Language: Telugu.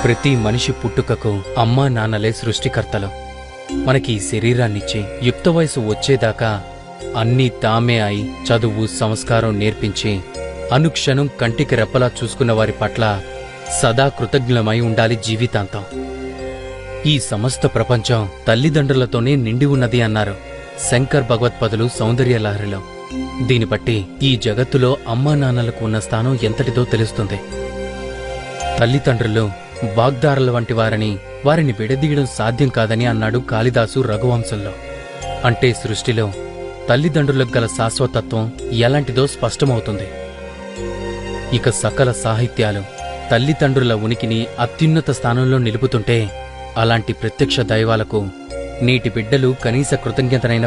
ప్రతి మనిషి పుట్టుకకు అమ్మా నాన్నలే సృష్టికర్తలు. మనకి ఈ శరీరాన్నిచ్చి యుక్త వయసు వచ్చేదాకా అన్నీ తామే అయి చదువు సంస్కారం నేర్పించి అనుక్షణం కంటికి రెప్పలా చూసుకున్న వారి పట్ల సదా కృతజ్ఞులమై ఉండాలి జీవితాంతం. ఈ సమస్త ప్రపంచం తల్లిదండ్రులతోనే నిండి ఉన్నది అన్నారు శంకర్ భగవత్పదులు సౌందర్యలహరిలో. దీని బట్టి ఈ జగత్తులో అమ్మా నాన్నలకు ఉన్న స్థానం ఎంతటిదో తెలుస్తుంది. తల్లిదండ్రులు వాగ్దారుల వంటి వారిని విడదీయడం సాధ్యం కాదని అన్నాడు కాళిదాసు రఘువంశంలో. అంటే సృష్టిలో తల్లిదండ్రులకు గల శాశ్వతత్వం ఎలాంటిదో స్పష్టమవుతుంది. ఇక సకల సాహిత్యాలు తల్లిదండ్రుల ఉనికిని అత్యున్నత స్థానంలో నిలుపుతుంటే అలాంటి ప్రత్యక్ష దైవాలకు నేటి బిడ్డలు కనీస కృతజ్ఞతనైన